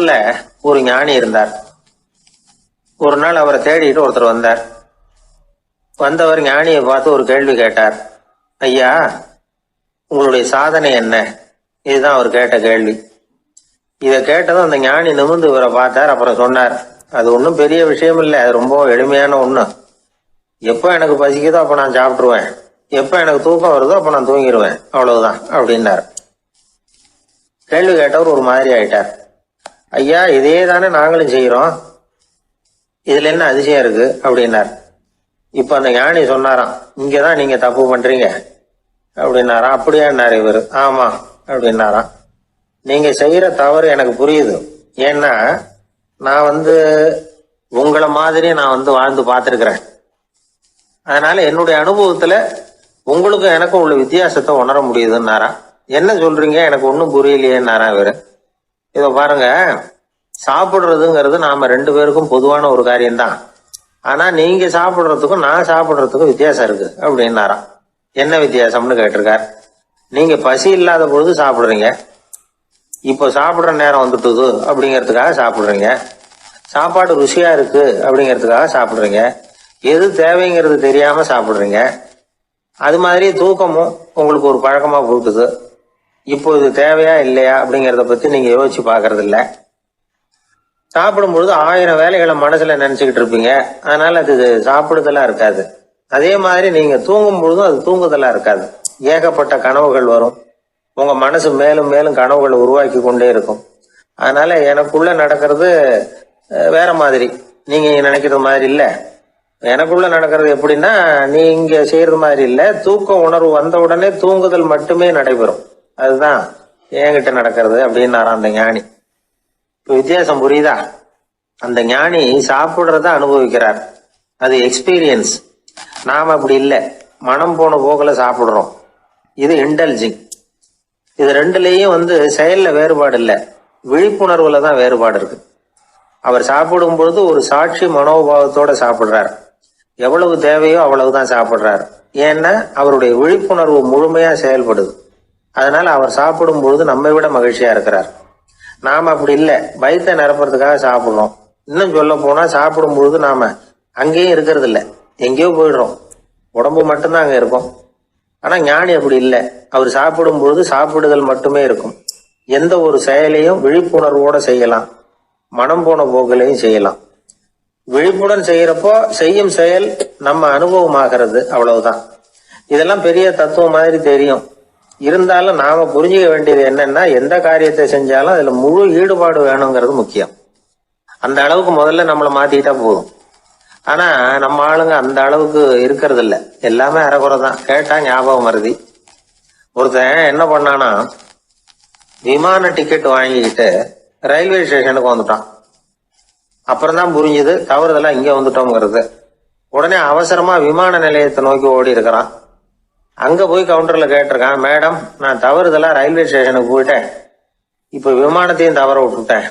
ஊர்ல ஒரு ஞானி இருந்தார். ஒரு நாள் அவரை தேடிட்டு ஒருத்தர் வந்தார். வந்தவர் ஞானியை பார்த்து ஒரு கேள்வி கேட்டார். ஐயா, உங்களுடைய சாதனை என்ன? இதுதான் அவர் கேட்ட கேள்வி. இதை கேட்டதும் அந்த ஞானி நிமிர்ந்து இவரை பார்த்தார். அப்புறம் சொன்னார், அது ஒன்றும் பெரிய விஷயம் இல்லை, அது ரொம்ப எளிமையான ஒண்ணு. எப்போ எனக்கு பசிக்குதோ அப்ப நான் சாப்பிட்டுருவேன், எப்ப எனக்கு தூக்கம் வருதோ அப்ப நான் தூங்கிடுவேன், அவ்வளவுதான் அப்படின்னார். கேள்வி கேட்டவர் ஒரு மாதிரி ஆயிட்டார். ஐயா, இதே தானே நாங்களும் செய்யறோம், இதுல என்ன அதிசயம் இருக்கு அப்படின்னார். இப்ப அந்த ஞானி சொன்னாராம், இங்கதான் நீங்க தப்பு பண்றீங்க அப்படின்னாராம். அப்படியான்னாரு இவர். ஆமா அப்படின்னாராம். நீங்க செய்யற தவறு எனக்கு புரியுது. ஏன்னா நான் உங்களை மாதிரி நான் வாழ்ந்து பார்த்திருக்கிறேன். அதனால என்னுடைய அனுபவத்துல உங்களுக்கும் எனக்கும் உள்ள வித்தியாசத்தை உணர முடியுதுன்னாரா. என்ன சொல்றீங்க, எனக்கு ஒன்றும் புரியலையேன்னாரா இவரு. இத பாருங்க, சாப்பிடுறதுங்கிறது நாம ரெண்டு பேருக்கும் பொதுவான ஒரு காரியம்தான். ஆனா நீங்க சாப்பிடுறதுக்கும் நான் சாப்பிடுறதுக்கும் வித்தியாசம் இருக்கு அப்படின்னாராம். என்ன வித்தியாசம்னு கேட்டிருக்கார். நீங்க பசி இல்லாத பொழுது சாப்பிடுறீங்க, இப்போ சாப்பிடுற நேரம் வந்துட்டுது அப்படிங்கிறதுக்காக சாப்பிடுறீங்க. சாப்பாடு ருசியா இருக்கு அப்படிங்கிறதுக்காக சாப்பிடுறீங்க. எது தேவைங்கிறது தெரியாம சாப்பிடுறீங்க. அது மாதிரி தூக்கமும் உங்களுக்கு ஒரு பழக்கமா போட்டுது. இப்போ இது தேவையா இல்லையா அப்படிங்கிறத பத்தி நீங்க யோசிச்சு பாக்குறது இல்ல. சாப்பிடும் பொழுது 1000 வேலைகளை மனசுல நினைச்சுக்கிட்டு இருப்பீங்க. அதனால அது சாப்பிடுதலா இருக்காது. அதே மாதிரி நீங்க தூங்கும் பொழுதும் அது தூங்குதலா இருக்காது. ஏகப்பட்ட கனவுகள் வரும். உங்க மனசு மேலும் மேலும் கனவுகளை உருவாக்கி கொண்டே இருக்கும். அதனால எனக்குள்ள நடக்கிறது வேற மாதிரி, நீங்க நினைக்கிறது மாதிரி இல்ல. எனக்குள்ள நடக்கிறது எப்படின்னா, நீங்க செய்யறது மாதிரி இல்ல. தூக்க உணர்வு வந்த உடனே தூங்குதல் மட்டுமே நடைபெறும். அதுதான் என்கிட்ட நடக்கிறது அப்படின்னாராம் அந்த ஞானி. இப்ப வித்தியாசம் புரியுதா? அந்த ஞானி சாப்பிடுறத அனுபவிக்கிறார், அது எக்ஸ்பீரியன்ஸ். நாம அப்படி இல்லை, மனம் போன போக்குல சாப்பிடுறோம். இது இன்டெலிஜிங். இது ரெண்டுலயும் செயல்ல வேறுபாடு இல்லை, விழிப்புணர்வுல தான் வேறுபாடு இருக்கு. அவர் சாப்பிடும் பொழுது ஒரு சாட்சி மனோபாவத்தோட சாப்பிடுறார். எவ்வளவு தேவையோ அவ்வளவுதான் சாப்பிடுறார். ஏன்னா அவருடைய விழிப்புணர்வு முழுமையா செயல்படுது. அதனால அவர் சாப்பிடும் பொழுது நம்மை விட மகிழ்ச்சியா இருக்கிறார். நாம அப்படி இல்லை, வயிற்றை நிரப்புறதுக்காக சாப்பிடுறோம். இன்னும் சொல்ல போனா சாப்பிடும் பொழுது நாம அங்கேயும் இருக்கிறது இல்லை, எங்கேயோ போயிடுறோம். உடம்பு மட்டும்தான் அங்க இருக்கும். ஆனா ஞானி அப்படி இல்லை. அவர் சாப்பிடும் பொழுது சாப்பிடுதல் மட்டுமே இருக்கும். எந்த ஒரு செயலையும் விழிப்புணர்வோட செய்யலாம், மனம் போன போக்கிலையும் செய்யலாம். விழிப்புடன் செய்யறப்போ செய்யும் செயல் நம்ம அனுபவமாகிறது, அவ்வளவுதான். இதெல்லாம் பெரிய தத்துவம் மாதிரி தெரியும். இருந்தாலும் நாம புரிஞ்சுக்க வேண்டியது என்னன்னா, எந்த காரியத்தை செஞ்சாலும் அதுல முழு ஈடுபாடு வேணுங்கிறது முக்கியம். அந்த அளவுக்கு முதல்ல நம்மளை மாத்திக்கிட்டா போதும். ஆனா நம்ம ஆளுங்க அந்த அளவுக்கு இருக்கிறது இல்ல, எல்லாமே அரைகுறை தான். கேட்டா ஞாபகம் மருதி. ஒருத்தன் என்ன பண்ணானா, விமான டிக்கெட் வாங்கிக்கிட்டு ரயில்வே ஸ்டேஷனுக்கு வந்துட்டான். அப்புறம் தான் புரிஞ்சுது தவறுதெல்லாம் இங்க வந்துட்டோங்கிறது. உடனே அவசரமா விமான நிலையத்தை நோக்கி ஓடி இருக்கிறான். அங்க போய் கவுண்டர்ல கேட்டிருக்கான், மேடம், நான் தவறுதெல்லாம் ரயில்வே ஸ்டேஷனுக்கு போயிட்டேன், இப்ப விமானத்தையும் தவற விட்டுட்டேன்,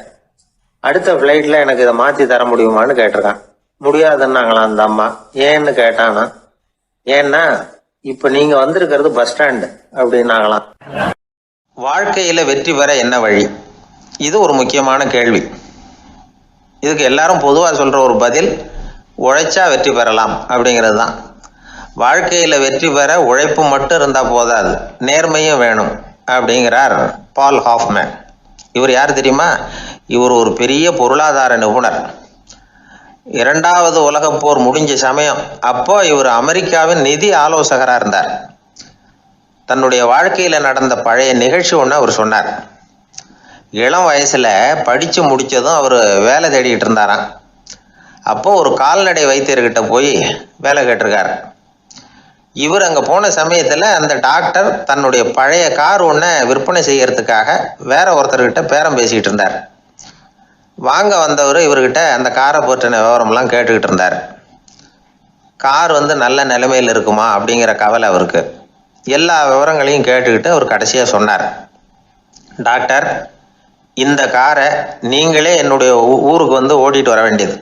அடுத்த பிளைட்ல எனக்கு இதை மாத்தி தர முடியுமான்னு கேட்டிருக்கான். முடியாதுன்னாங்களாம் அந்த அம்மா. ஏன்னு கேட்டானா, ஏன்னா இப்ப நீங்க வந்திருக்கிறது பஸ் ஸ்டாண்டு அப்படின்னாங்களாம். வாழ்க்கையில வெற்றி பெற என்ன வழி? இது ஒரு முக்கியமான கேள்வி. இதுக்கு எல்லாரும் பொதுவா சொல்ற ஒரு பதில், உழைச்சா வெற்றி பெறலாம் அப்படிங்கிறது தான். வாழ்க்கையில வெற்றி பெற உழைப்பு மட்டும் இருந்தா போதாது, நேர்மையும் வேணும் அப்படிங்கிறார் பால் ஹாஃப்மேன். இவர் யார் தெரியுமா? இவர் ஒரு பெரிய பொருளாதார நிபுணர். 2வது உலகப் போர் முடிஞ்ச சமயம் அப்போ இவர் அமெரிக்காவின் நிதி ஆலோசகரா இருந்தார். தன்னுடைய வாழ்க்கையில நடந்த பழைய நிகழ்ச்சி ஒன்று அவர் சொன்னார். இளம் வயசுல படிச்சு முடிச்சதும் அவர் வேலை தேடிக்கிட்டு இருந்தாராம். அப்போ ஒரு கால்நடை வைத்தியர்கிட்ட போய் வேலை கேட்டிருக்காரு. இவர் அங்க போன சமயத்துல அந்த டாக்டர் தன்னுடைய பழைய கார் ஒன்றை விற்பனை செய்யறதுக்காக வேற ஒருத்தர்கிட்ட பேரம் பேசிக்கிட்டு இருந்தார். வாங்க வந்தவர் இவர்கிட்ட அந்த காரை பற்றின விவரம்லாம் கேட்டுக்கிட்டு இருந்தார். கார் நல்ல நிலைமையில் இருக்குமா அப்படிங்கிற கவலை அவருக்கு. எல்லா விவரங்களையும் கேட்டுக்கிட்டு அவர் கடைசியா சொன்னார், டாக்டர், இந்த காரை நீங்களே என்னுடைய ஊருக்கு ஓட்டிட்டு வர வேண்டியது.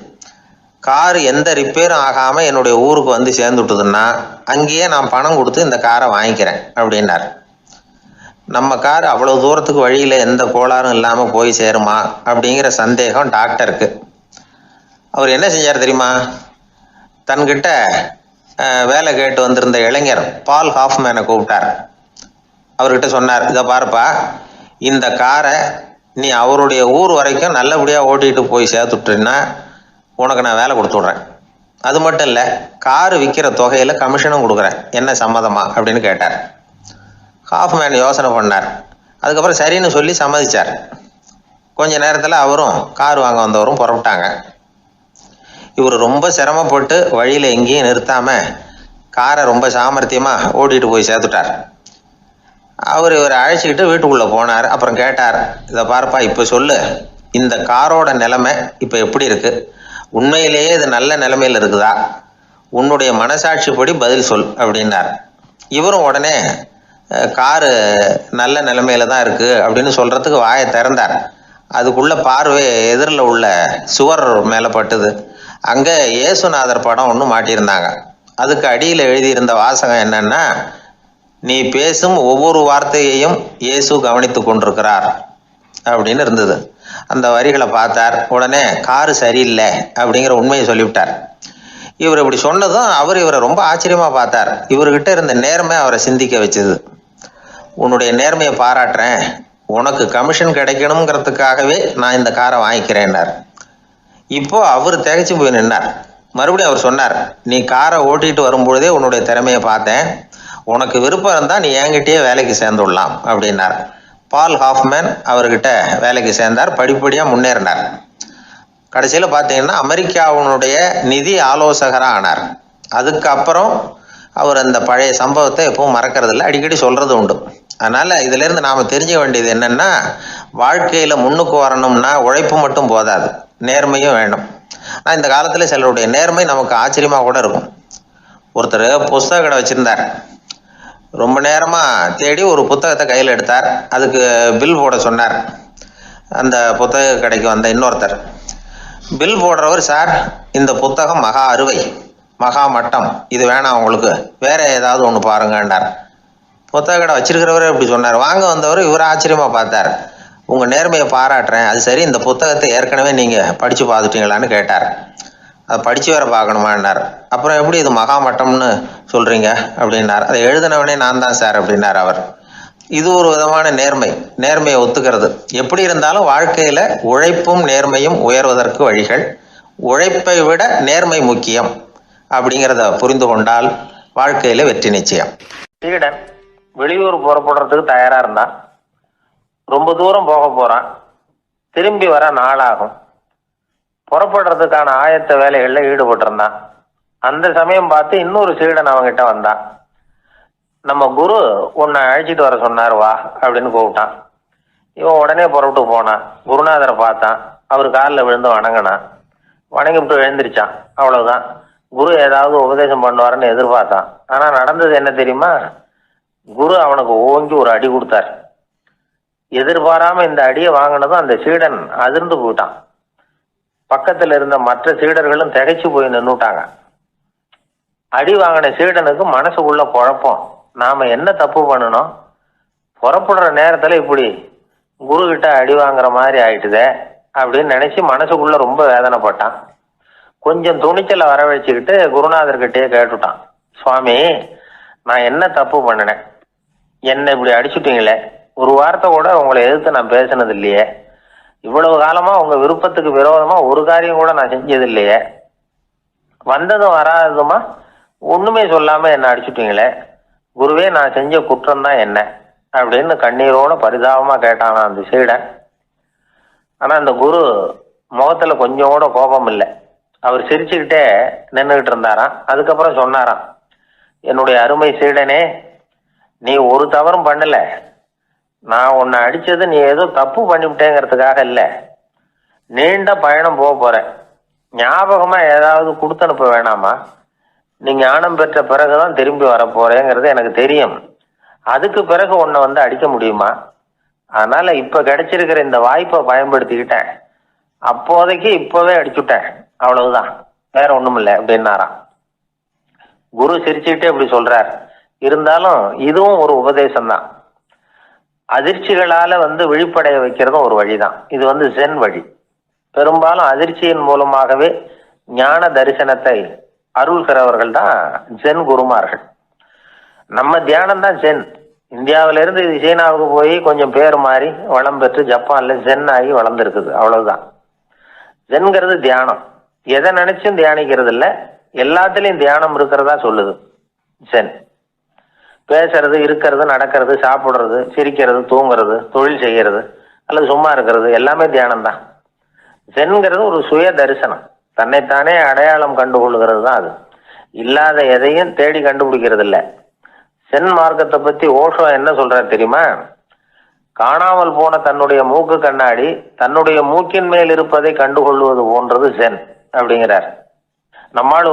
கார் எந்த ரிப்பேரும் ஆகாம என்னுடைய ஊருக்கு சேர்ந்துட்டுதுன்னா அங்கேயே நான் பணம் கொடுத்து இந்த காரை வாங்கிக்கிறேன் அப்படின்னார். நம்ம கார் அவ்வளவு தூரத்துக்கு வழியில எந்த கோளாறும் இல்லாம போய் சேருமா அப்படிங்கிற சந்தேகம் டாக்டருக்கு. அவர் என்ன செஞ்சார் தெரியுமா? தன்கிட்ட வேலை கேட்டு வந்திருந்த இளைஞர் பால் ஹாஃப்மேனை கூப்பிட்டார். அவர்கிட்ட சொன்னார், இதை பாருப்பா, இந்த காரை நீ அவருடைய ஊர் வரைக்கும் நல்லபடியாக ஓட்டிகிட்டு போய் சேர்த்துட்டீன்னா உனக்கு நான் வேலை கொடுத்து விட்றேன். அது மட்டும் இல்லை, காரு விற்கிற தொகையில் கமிஷனும் கொடுக்குறேன், என்ன சம்மதமா அப்படின்னு கேட்டார். ஹாஃப்மேன் யோசனை பண்ணார். அதுக்கப்புறம் சரின்னு சொல்லி சம்மதிச்சார். கொஞ்ச நேரத்தில் அவரும் கார் வாங்க வந்தவரும் புறப்பட்டாங்க. இவர் ரொம்ப சிரமப்பட்டு வழியில் எங்கேயும் நிறுத்தாமல் காரை ரொம்ப சாமர்த்தியமாக ஓட்டிகிட்டு போய் சேர்த்துட்டார். இவரை அழைச்சிக்கிட்டு வீட்டுக்குள்ளே போனார். அப்புறம் கேட்டார், இதை பார்ப்பா, இப்போ சொல்லு, இந்த காரோட நிலைமை இப்போ எப்படி இருக்கு? உண்மையிலேயே இது நல்ல நிலைமையில் இருக்குதா? உன்னுடைய மனசாட்சிப்படி பதில் சொல் அப்படின்னார். இவரும் உடனே காரு நல்ல நிலைமையில தான் இருக்கு அப்படின்னு சொல்றதுக்கு வாயை திறந்தார். அதுக்குள்ள பார்வை எதிரில் உள்ள சுவர் மேலே பட்டுது. அங்கே இயேசுநாதர் படம் ஒன்று மாட்டியிருந்தாங்க. அதுக்கு அடியில் எழுதியிருந்த வாசகம் என்னன்னா, நீ பேசும் ஒவ்வொரு வார்த்தையையும் இயேசு கவனித்து கொண்டிருக்கிறார் அப்படின்னு இருந்தது. அந்த வரிகளை பார்த்தார். உடனே காரு சரியில்லை அப்படிங்கிற உண்மையை சொல்லிவிட்டார். இவர் இப்படி சொன்னதும் இவரை ரொம்ப ஆச்சரியமா பார்த்தார். இவர்கிட்ட இருந்த நேர்மை அவரை சிந்திக்க வச்சது. உன்னுடைய நேர்மையை பாராட்டுறேன், உனக்கு கமிஷன் கிடைக்கணுங்கிறதுக்காகவே நான் இந்த காரை வாங்கிக்கிறேன்னார். இப்போ அவர் திகைச்சு போய் நின்னார். மறுபடியும் அவர் சொன்னார், நீ காரை ஓட்டிட்டு வரும்பொழுதே உன்னுடைய திறமையை பார்த்தேன், உனக்கு விருப்பம் இருந்தால் நீ என்கிட்டயே வேலைக்கு சேர்ந்துடலாம் அப்படின்னார். பால் ஹாஃப்மேன் அவர்கிட்ட வேலைக்கு சேர்ந்தார். படிப்படியாக முன்னேறினார். கடைசியில் பார்த்தீங்கன்னா அமெரிக்காவினுடைய நிதி ஆலோசகராக ஆனார். அதுக்கப்புறம் அவர் அந்த பழைய சம்பவத்தை எப்பவும் மறக்கறதில்ல, அடிக்கடி சொல்கிறது உண்டு. அதனால் இதிலேருந்து நாம் தெரிஞ்சுக்க வேண்டியது என்னென்னா, வாழ்க்கையில் முன்னுக்கு வரணும்னா உழைப்பு மட்டும் போதாது, நேர்மையும் வேணும். ஆனால் இந்த காலத்தில் சிலருடைய நேர்மை நமக்கு ஆச்சரியமாக கூட இருக்கும். ஒருத்தர் புஸ்தக கடை வச்சுருந்தார். ரொம்ப நேரமாக தேடி ஒரு புத்தகத்தை கையில் எடுத்தார். அதுக்கு பில் போட சொன்னார். அந்த புத்தக கடைக்கு வந்த இன்னொருத்தர் பில் போடுறவர், சார் இந்த புத்தகம் மகா அறுவை, மகா மட்டம், இது வேணாம் உங்களுக்கு, வேற ஏதாவது ஒன்று பாருங்கன்னார். புத்தக கடை வச்சிருக்கிறவரே இப்படி சொன்னார். வாங்க வந்தவர் இவர் ஆச்சரியமாக பார்த்தார். உங்கள் நேர்மையை பாராட்டுறேன், அது சரி, இந்த புத்தகத்தை ஏற்கனவே நீங்கள் படித்து பார்த்துட்டீங்களான்னு கேட்டார். அதை படித்து வேற பார்க்கணுமான்னார். அப்புறம் எப்படி இது மகாமட்டம்னு சொல்கிறீங்க அப்படின்னார். அதை எழுதினவனே நான் தான் சார் அப்படின்னார் அவர். இது ஒரு விதமான நேர்மை, நேர்மையை ஒத்துக்கிறது. எப்படி இருந்தாலும் வாழ்க்கையில் உழைப்பும் நேர்மையும் உயர்வதற்கு வழிகள். உழைப்பை விட நேர்மை முக்கியம் அப்படிங்கிறத புரிந்து கொண்டால் வாழ்க்கையில் வெற்றி நிச்சயம். சீடன் வெளியூர் புறப்படுறதுக்கு தயாராக இருந்தான். ரொம்ப தூரம் போக போகிறான். திரும்பி வர நாளாகும். புறப்படுறதுக்கான ஆயத்த வேலைகளில் ஈடுபட்டிருந்தான். அந்த சமயம் பார்த்து இன்னொரு சீடன் அவங்கிட்ட வந்தான். நம்ம குரு உன்னை அழைச்சிட்டு வர சொன்னார், வா அப்படின்னு கூப்பிட்டான். இவன் உடனே புறப்பட்டு போனான். குருநாதரை பார்த்தான். அவர் காலில் விழுந்து வணங்கினான். வணங்கிவிட்டு எழுந்திரிச்சான். அவ்வளவுதான். குரு ஏதாவது உபதேசம் பண்ணுவாருன்னு எதிர்பார்த்தான். ஆனால் நடந்தது என்ன தெரியுமா? குரு அவனுக்கு ஓங்கி ஒரு அடி கொடுத்தார். எதிர்பாராம இந்த அடியை வாங்கினதும் அந்த சீடன் அதிர்ந்து போயிட்டான். பக்கத்தில் இருந்த மற்ற சீடர்களும் திகைச்சு போய் நின்றுட்டாங்க. அடி வாங்கின சீடனுக்கு மனசுக்குள்ள குழப்பம். நாம என்ன தப்பு பண்ணணும்? புறப்படுற நேரத்துல இப்படி குரு கிட்ட அடி வாங்குற மாதிரி ஆயிட்டுதே அப்படின்னு நினைச்சு மனசுக்குள்ள ரொம்ப வேதனைப்பட்டான். கொஞ்சம் துணிச்சலை வரவழைச்சுக்கிட்டு குருநாதர்கிட்டயே கேட்டுட்டான், சுவாமி, நான் என்ன தப்பு பண்ணினேன்? என்னை இப்படி அடிச்சுட்டீங்களே, ஒரு வார்த்தை கூட உங்களை எதிர்த்து நான் பேசினது இல்லையே, இவ்வளவு காலமா உங்க விருப்பத்துக்கு விரோதமா ஒரு காரியம் கூட நான் செஞ்சது இல்லையே, வந்ததும் வராததுமா ஒண்ணுமே சொல்லாம என்ன அடிச்சுட்டீங்களே, குருவே, நான் செஞ்ச குற்றம் தான் என்ன அப்படின்னு கண்ணீரோட பரிதாபமா கேட்டானா அந்த சீடன். ஆனா அந்த குரு முகத்துல கொஞ்சம் கூட கோபம் இல்லை. அவர் சிரிச்சுக்கிட்டே நின்றுகிட்டு இருந்தாராம். அதுக்கப்புறம் சொன்னாராம், என்னுடைய அருமை சீடனே, நீ ஒரு தவறும் பண்ணல. நான் உன்னை அடிச்சது நீ ஏதோ தப்பு பண்ணிவிட்டேங்கிறதுக்காக இல்லை. நீண்ட பயணம் போக போறேன், ஞாபகமா ஏதாவது கொடுத்து அனுப்ப வேணாமா? நீ ஞானம் பெற்ற பிறகுதான் திரும்பி வர போறேங்கிறது எனக்கு தெரியும். அதுக்கு பிறகு உன்னை வந்து அடிக்க முடியுமா? அதனால இப்ப கிடைச்சிருக்கிற இந்த வாய்ப்பை பயன்படுத்திக்கிட்டேன். அப்போதைக்கு இப்பவே அடிச்சுட்டேன், அவ்வளவுதான், வேற ஒண்ணும் இல்லை அப்படின்னாராம். குரு சிரிச்சுக்கிட்டே இப்படி சொல்றார். இருந்தாலும் இதுவும் ஒரு உபதேசம் தான். அதிர்ச்சிகளால விழிப்படைய வைக்கிறதும் ஒரு வழிதான். இது ஜென் வழி. பெரும்பாலும் அதிர்ச்சியின் மூலமாகவே ஞான தரிசனத்தை அருள்கிறவர்கள் தான் ஜென் குருமார்கள். நம்ம தியானம் தான் ஜென். இந்தியாவிலிருந்து இது சீனாவுக்கு போய் கொஞ்சம் பேர் மாறி வளம் பெற்று ஜப்பான்ல ஜென் ஆகி வளர்ந்துருக்குது, அவ்வளவுதான். ஜென்கிறது தியானம். எதை நினைச்சும் தியானிக்கிறது இல்லை, எல்லாத்துலயும் தியானம் இருக்கிறதா சொல்லுது ஜென். பேசுறது, இருக்கிறது, நடக்கிறது, சாப்பிடுறது, சிரிக்கிறது, தூங்குறது, தொழில் செய்யறது அல்லது சும்மா இருக்கிறது எல்லாமே தியானம் தான். ஜென்கிறது ஒரு சுய தரிசனம், தன்னைத்தானே அடையாளம் கண்டுகொள்கிறது தான் அது. இல்லாத எதையும் தேடி கண்டுபிடிக்கிறது இல்லை. சென் மார்க்கத்தை பத்தி ஓஷோ என்ன சொல்றாரு தெரியுமா? காணாமல் போன தன்னுடைய மூக்கு கண்ணாடி தன்னுடைய மூக்கின் மேல் இருப்பதை கண்டுகொள்வது போன்றது ஜென் அப்படிங்கிறார். நம்மால்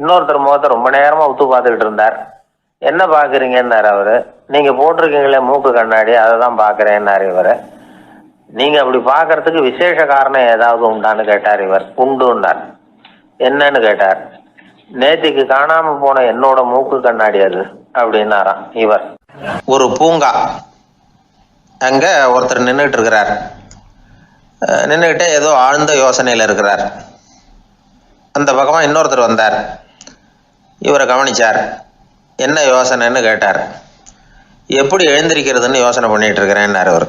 இன்னொருத்தர் முகத்தை ரொம்ப நேரமா உத்து பார்த்துக்கிட்டு இருந்தார். என்ன பாக்குறீங்கன்னாரு அவரு. நீங்க போட்டிருக்கீங்களே மூக்கு கண்ணாடி, அதை தான் பாக்குறேன்னாரு இவரு. நீங்க அப்படி பாக்குறதுக்கு விசேஷ காரணம் ஏதாவது உண்டான்னு கேட்டார் இவர். உண்டுன்னார். என்னன்னு கேட்டார். நேத்திக்கு காணாம போன என்னோட மூக்கு கண்ணாடி அது அப்படின்னாராம் இவர். ஒரு பூங்கா, அங்க ஒருத்தர் நின்றுட்டு இருக்கிறார். நின்றுகிட்டே ஏதோ ஆழ்ந்த யோசனையில இருக்கிறார். அந்த பக்கமா இன்னொருத்தர் வந்தார். இவரை கவனிச்சார். என்ன யோசனைன்னு கேட்டார். எப்படி எழுந்திருக்கிறதுன்னு யோசனை பண்ணிட்டு இருக்கிறேன்னாரு அவர்.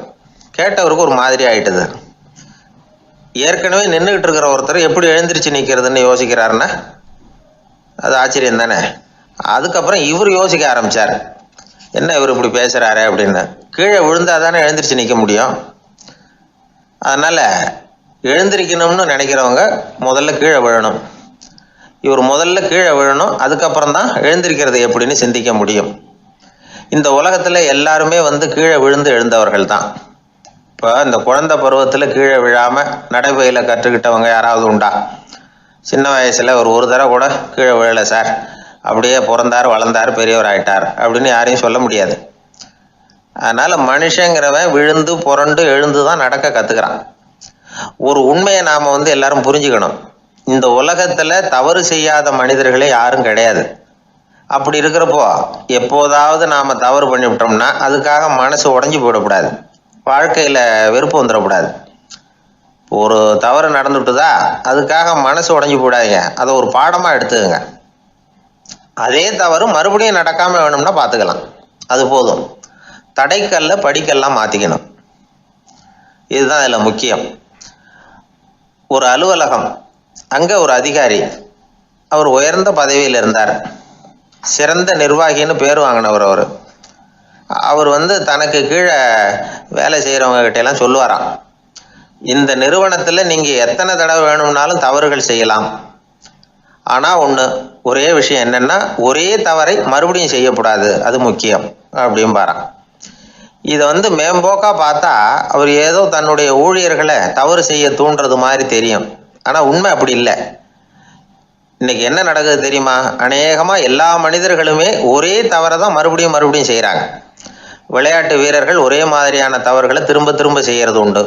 கேட்டவருக்கு ஒரு மாதிரி ஆயிட்டுது. ஏற்கனவே நின்றுகிட்டு இருக்கிற ஒருத்தர் எப்படி எழுந்திரிச்சு நிற்கிறதுன்னு யோசிக்கிறாருன்னா அது ஆச்சரியம் தானே. அதுக்கப்புறம் இவர் யோசிக்க ஆரம்பிச்சார். என்ன இவர் இப்படி பேசுறாரு அப்படின்னு. கீழே விழுந்தா தானே எழுந்திரிச்சு நிற்க முடியும். அதனால எழுந்திரிக்கணும்னு நினைக்கிறவங்க முதல்ல கீழே விழணும். இவர் முதல்ல கீழே விழணும், அதுக்கப்புறம் தான் எழுந்திருக்கிறது எப்படின்னு சிந்திக்க முடியும். இந்த உலகத்துல எல்லாருமே கீழே விழுந்து எழுந்தவர்கள் தான். இப்போ இந்த குழந்தை பருவத்துல கீழே விழாம நடைபயில கற்றுக்கிட்டவங்க யாராவது உண்டா? சின்ன வயசுல ஒரு தடவை கூட கீழே விழலை சார், அப்படியே பிறந்தார் வளர்ந்தார் பெரியவர் ஆயிட்டார் அப்படின்னு யாரையும் சொல்ல முடியாது. அதனால மனுஷங்கிறவன் விழுந்து புரண்டு எழுந்து தான் நடக்க கத்துக்கிறான். ஒரு உண்மையை நாம எல்லாரும் புரிஞ்சுக்கணும். இந்த உலகத்துல தவறு செய்யாத மனிதர்களே யாரும் கிடையாது. அப்படி இருக்கிறப்போ எப்போதாவது நாம தவறு பண்ணிவிட்டோம்னா அதுக்காக மனசு உடைஞ்சு போயிடக்கூடாது, வாழ்க்கையில வெறுப்பு வந்துடக்கூடாது. ஒரு தவறு நடந்துட்டுதா அதுக்காக மனசு உடைஞ்சு போடாதீங்க, அதை ஒரு பாடமா எடுத்துக்கங்க. அதே தவறு மறுபடியும் நடக்காம வேணும்னா பாத்துக்கலாம், அது போதும். தடைக்கல்ல படிக்கல்லாம் மாத்திக்கணும், இதுதான் இதுல முக்கியம். ஒரு அலுவலகம், அங்க ஒரு அதிகாரி, அவர் உயர்ந்த பதவியில் இருந்தார், சிறந்த நிர்வாகின்னு பேர் வாங்கினவர். அவர் தனக்கு கீழே வேலை செய்யறவங்க கிட்ட எல்லாம் சொல்லுவாராம், இந்த நிறுவனத்துல நீங்க எத்தனை தடவை வேணும்னாலும் தவறுகள் செய்யலாம், ஆனா ஒரே விஷயம் என்னன்னா ஒரே தவறை மறுபடியும் செய்யக்கூடாது, அது முக்கியம் அப்படின்பாராம். இதை மேம்போக்கா பார்த்தா அவர் ஏதோ தன்னுடைய ஊழியர்களை தவறு செய்ய தூண்டுறது மாதிரி தெரியும். ஆனா உண்மை அப்படி இல்லை. இன்னைக்கு என்ன நடக்குது தெரியுமா? அநேகமா எல்லா மனிதர்களுமே ஒரே தவறை தான் மறுபடியும் மறுபடியும் செய்யறாங்க. விளையாட்டு வீரர்கள் ஒரே மாதிரியான தவறுகளை திரும்ப திரும்ப செய்யறது உண்டு.